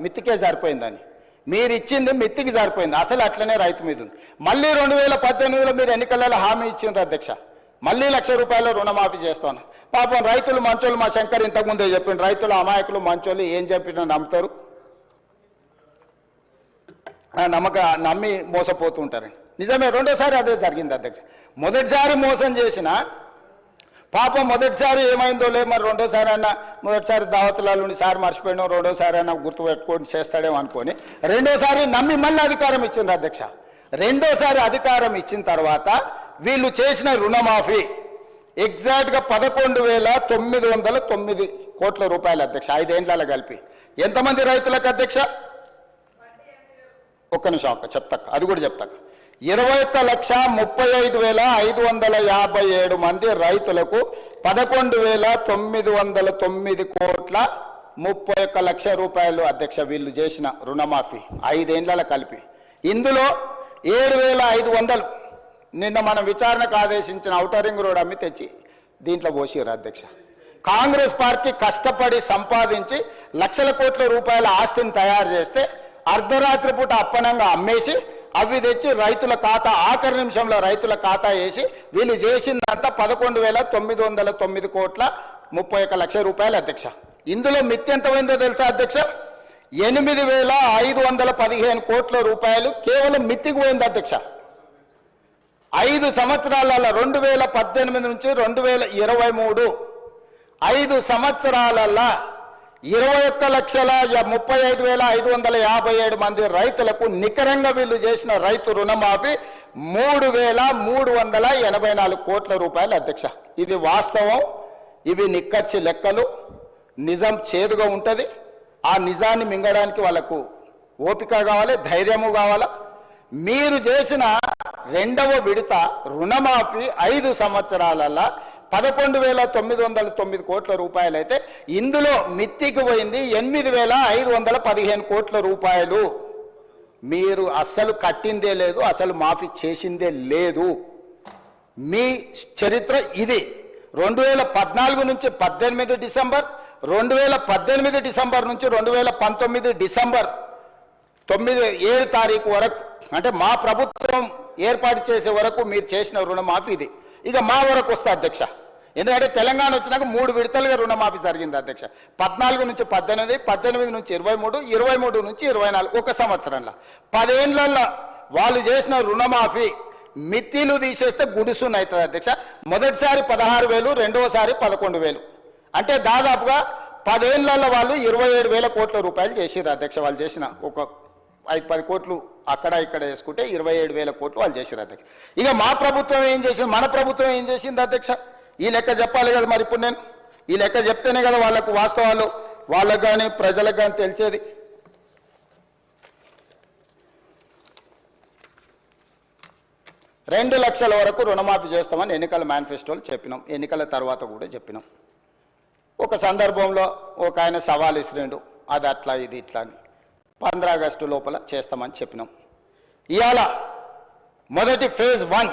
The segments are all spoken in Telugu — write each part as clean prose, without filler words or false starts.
మిత్తికే సరిపోయిందని. మీరు ఇచ్చింది మిత్తికి సరిపోయింది, అసలు అట్లనే రైతు మీద ఉంది. మళ్ళీ 2018లో మీరు ఎన్నికలలో హామీ ఇచ్చిండ్రు అధ్యక్ష, మళ్ళీ ₹1,00,000 రుణమాఫీ చేస్తాను. పాపం రైతులు మంచోళ్ళు, మా శంకర్ ఇంతకుముందే చెప్పిండు, రైతులు అమాయకులు మంచోళ్ళు, ఏం చెప్పినా నమ్ముతారు, నమ్మి మోసపోతూ ఉంటారండి. నిజమే, రెండోసారి అదే జరిగింది అధ్యక్ష. మొదటిసారి మోసం చేసిన పాపం, మొదటిసారి ఏమైందో లేదు, మరి రెండోసారి అన్న, మొదటిసారి దావతులలో సారి మర్చిపోయినాం, రెండోసారి అన్న గుర్తుపెట్టుకొని చేస్తాడేమో అనుకొని రెండోసారి నమ్మి మళ్ళీ అధికారం ఇచ్చింది అధ్యక్ష. రెండోసారి అధికారం ఇచ్చిన తర్వాత వీళ్ళు చేసిన రుణమాఫీ ఎగ్జాక్ట్గా ₹11,909 కోట్ల అధ్యక్ష. 5 ఏళ్లలో కలిపి ఎంతమంది రైతులకు అధ్యక్ష? ఒక్క నిమిషం అక్క చెప్తాక, అది కూడా చెప్తాక. 21,35,557 మంది రైతులకు ₹11,909 కోట్ల 31 లక్షల రూపాయలు అధ్యక్ష వీళ్ళు చేసిన రుణమాఫీ 5 ఏళ్లలో కలిపి. ఇందులో 7,500 నిన్న మనం విచారణకు ఆదేశించిన ఔటర్ రింగ్ రోడ్ అమ్మి తెచ్చి దీంట్లో పోసిరు అధ్యక్ష. కాంగ్రెస్ పార్టీ కష్టపడి సంపాదించి లక్షల కోట్ల రూపాయల ఆస్తిని తయారు చేస్తే అర్ధరాత్రి పూట అప్పనంగా అమ్మేసి అవి తెచ్చి రైతుల ఖాతా, ఆఖరి నిమిషంలో రైతుల ఖాతా వేసి వీళ్ళు చేసిందంతా 11,909 కోట్ల 31 లక్షల రూపాయలు అధ్యక్ష. ఇందులో మిత్తి ఎంత పోయిందో తెలుసా అధ్యక్ష? 8,515 కోట్ల రూపాయలు కేవలం మిత్తికి పోయింది అధ్యక్ష. 5 సంవత్సరాలలో 2018 నుంచి 2023 5 సంవత్సరాలలో 21,35,557 మంది రైతులకు నికరంగా వీళ్ళు చేసిన రైతు రుణమాఫీ 3,384 కోట్ల రూపాయలు అధ్యక్ష. ఇది వాస్తవం, ఇవి నిక్కచ్చి లెక్కలు, నిజం చేదుగా ఉంటుంది. ఆ నిజాన్ని మింగడానికి వాళ్ళకు ఓపిక కావాలి, ధైర్యము కావాలా. మీరు చేసిన రెండవ విడత రుణమాఫీ 5 సంవత్సరాలలో 11,909 కోట్ల రూపాయలు అయితే ఇందులో మిత్తికి పోయింది 8,515 కోట్ల రూపాయలు. మీరు అస్సలు కట్టిందే లేదు, అసలు మాఫీ చేసిందే లేదు. మీ చరిత్ర ఇది. 2014 నుంచి 18 డిసెంబర్, 2018 డిసెంబర్ నుంచి 2019 డిసెంబర్ 7 తారీఖు వరకు, అంటే మా ప్రభుత్వం ఏర్పాటు చేసే వరకు మీరు చేసిన రుణమాఫీ ఇది. ఇక మా వరకు వస్తా అధ్యక్ష, ఎందుకంటే తెలంగాణ వచ్చినాక 3 విడతలుగా రుణమాఫీ జరిగింది అధ్యక్ష. 14 నుంచి 18, 18 నుంచి 23, 23 నుంచి 24, ఒక సంవత్సరంలో 10 ఏళ్లలో వాళ్ళు చేసిన రుణమాఫీ మిత్తిలు తీసేస్తే గుడిసున్న అవుతుంది అధ్యక్ష. మొదటిసారి 16,000, రెండవసారి 11,000, అంటే దాదాపుగా 10 ఏళ్లలో వాళ్ళు 27,000 కోట్ల రూపాయలు చేసిరు అధ్యక్ష. వాళ్ళు చేసిన ఒక 5-10 కోట్లు అక్కడ ఇక్కడ వేసుకుంటే 27,000 కోట్లు వాళ్ళు చేసిరు అధ్యక్ష. ఇక మా ప్రభుత్వం ఏం చేసింది, మన ప్రభుత్వం ఏం చేసింది అధ్యక్ష? ఈ లెక్క చెప్పాలి కదా. మరి ఇప్పుడు నేను ఈ లెక్క చెప్తేనే కదా వాళ్ళకు వాస్తవాలు, వాళ్ళకు కానీ ప్రజలకు కానీ తెలిసేది. $2 లక్షల వరకు రుణమాఫీ చేస్తామని ఎన్నికల మేనిఫెస్టోలు చెప్పినాం, ఎన్నికల తర్వాత కూడా చెప్పినాం. ఒక సందర్భంలో ఒక ఆయన సవాల్ ఇసిరిండు, అది అట్లా ఇది ఇట్లా అని. 15 ఆగస్టు లోపల చేస్తామని చెప్పినాం. ఇవాళ మొదటి ఫేజ్ 1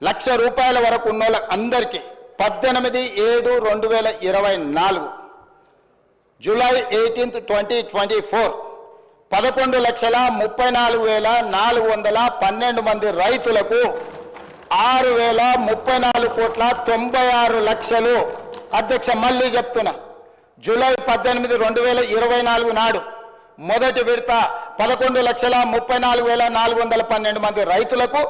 లక్ష రూపాయల వరకు ఉన్న అందరికీ 18/7/2024 జూలై 18, 2024 11,34,412 మంది రైతులకు 6,034 కోట్ల 96 లక్షలు అధ్యక్ష. మళ్ళీ చెప్తున్నా, జూలై 18, 2024 నాడు మొదటి విడత 11,34,412 మంది రైతులకు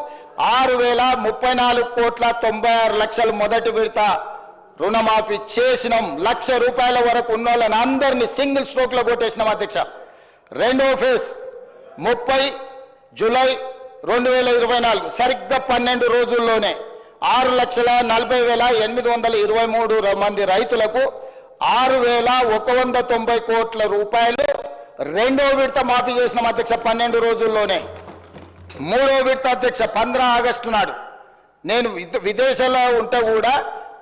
6,034 కోట్ల 96 లక్షలు మొదటి విడత రుణమాఫీ చేసినాం. ₹1,00,000 వరకు ఉన్న వాళ్ళని అందరినీ సింగిల్ స్ట్రోక్ లో కొట్టేసినాం అధ్యక్ష. రెండవ ఫేజ్ 30 జూలై 2024 సరిగ్గా 12 రోజుల్లోనే 6,40,823 మంది రైతులకు 6,190 కోట్ల రూపాయలు రెండవ విడత మాఫీ చేసినాం అధ్యక్ష 12 రోజుల్లోనే. మూడవ విడత అధ్యక్ష 15 ఆగస్టు నాడు, నేను విదేశాల్లో ఉంటే కూడా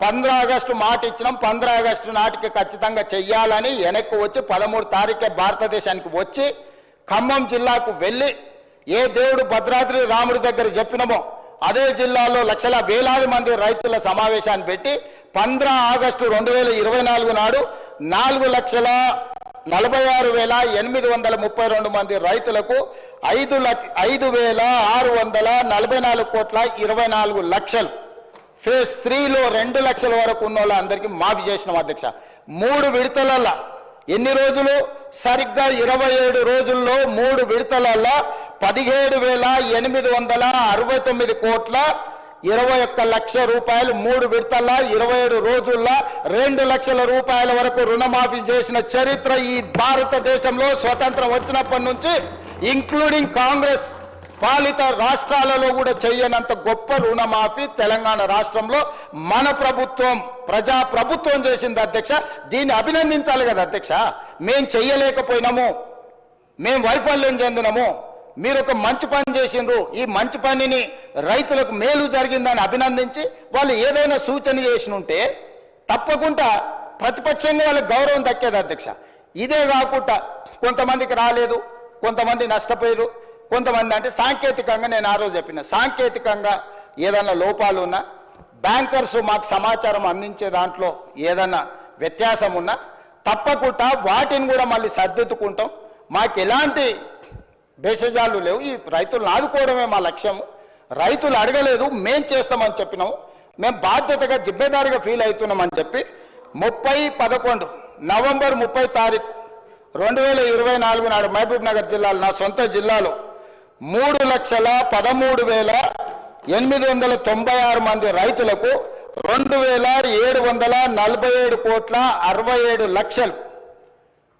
15 ఆగస్టు మాట ఇచ్చినాం, 15 ఆగస్టు నాటికి ఖచ్చితంగా చెయ్యాలని వెనక్కి వచ్చి 13 తారీఖే భారతదేశానికి వచ్చి ఖమ్మం జిల్లాకు వెళ్ళి ఏ దేవుడు భద్రాద్రి రాముడి దగ్గర చెప్పినామో అదే జిల్లాలో వేలాది మంది రైతుల సమావేశాన్ని పెట్టి 15 ఆగస్టు 2024 నాడు 46,832 మంది రైతులకు 5,644,24 ఫేజ్ 3లో 2 లక్షల వరకు ఉన్న వాళ్ళందరికీ మాఫీ చేసినాం అధ్యక్ష. 3 విడతలల్లో ఎన్ని రోజులు? సరిగ్గా 27 రోజుల్లో 3 విడతలల్లో 17,869 కోట్ల 21 లక్షల రూపాయలు 3 విడతల్లో 27 రోజుల్లో 2 లక్షల రూపాయల వరకు రుణమాఫీ చేసిన చరిత్ర ఈ భారతదేశంలో స్వతంత్రం వచ్చినప్పటి నుంచి ఇంక్లూడింగ్ కాంగ్రెస్ పాలిత రాష్ట్రాలలో కూడా చేయనంత గొప్ప రుణమాఫీ తెలంగాణ రాష్ట్రంలో మన ప్రభుత్వం ప్రజా ప్రభుత్వం చేసింది అధ్యక్ష. దీన్ని అభినందించాలి కదా అధ్యక్ష. మేం చెయ్యలేకపోయినాము, మేం వైఫల్యం చెందినాము, మీరు ఒక మంచి పని చేసిండ్రు, ఈ మంచి పనిని రైతులకు మేలు జరిగిందని అభినందించి వాళ్ళు ఏదైనా సూచన చేసి ఉంటే తప్పకుండా ప్రతిపక్షంగా వాళ్ళకి గౌరవం దక్కేది అధ్యక్ష. ఇదే కాకుండా కొంతమందికి రాలేదు, కొంతమంది నష్టపోయారు, కొంతమంది అంటే సాంకేతికంగా నేను ఆ రోజు చెప్పిన సాంకేతికంగా ఏదైనా లోపాలు ఉన్నా బ్యాంకర్స్ మాకు సమాచారం అందించే దాంట్లో ఏదన్నా వ్యత్యాసం ఉన్నా తప్పకుండా వాటిని కూడా మళ్ళీ సర్దిద్దుకుంటాం. మాకు ఎలాంటి బేసజాలు లేవు, ఈ రైతులను ఆదుకోవడమే మా లక్ష్యము. రైతులు అడగలేదు, మేం చేస్తామని చెప్పినాము. మేము బాధ్యతగా జిమ్మేదారిగా ఫీల్ అవుతున్నామని చెప్పి 30/11 నవంబర్ 30 తారీఖు 2024 నాడు మహబూబ్ నగర్ జిల్లాలో నా సొంత జిల్లాలో 3,13,896 మంది రైతులకు 2,747 కోట్ల 67 లక్షలు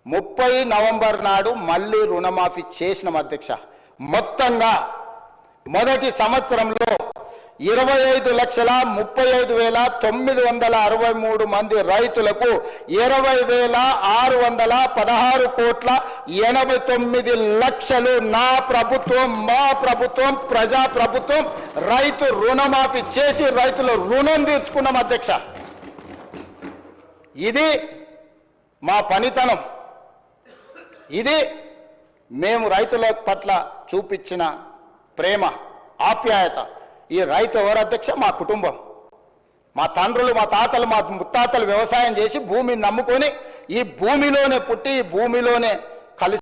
30 నవంబర్ నాడు మళ్ళీ రుణమాఫీ చేసిన అధ్యక్ష. మొత్తంగా మొదటి సంవత్సరంలో 25,35,963 మంది రైతులకు 20,616 కోట్ల 89 లక్షలు నా ప్రభుత్వం, మా ప్రభుత్వం, ప్రజా ప్రభుత్వం రైతు రుణమాఫీ చేసి రైతుల రుణం తీర్చుకున్నాం అధ్యక్ష. ఇది మా పనితనం, ఇది మేము రైతుల పట్ల చూపించిన ప్రేమ, ఆప్యాయత. ఈ రైతు ఎవరు అధ్యక్ష? మా కుటుంబం, మా తండ్రులు, మా తాతలు, మా ముత్తాతలు వ్యవసాయం చేసి భూమిని నమ్ముకొని ఈ భూమిలోనే పుట్టి ఈ భూమిలోనే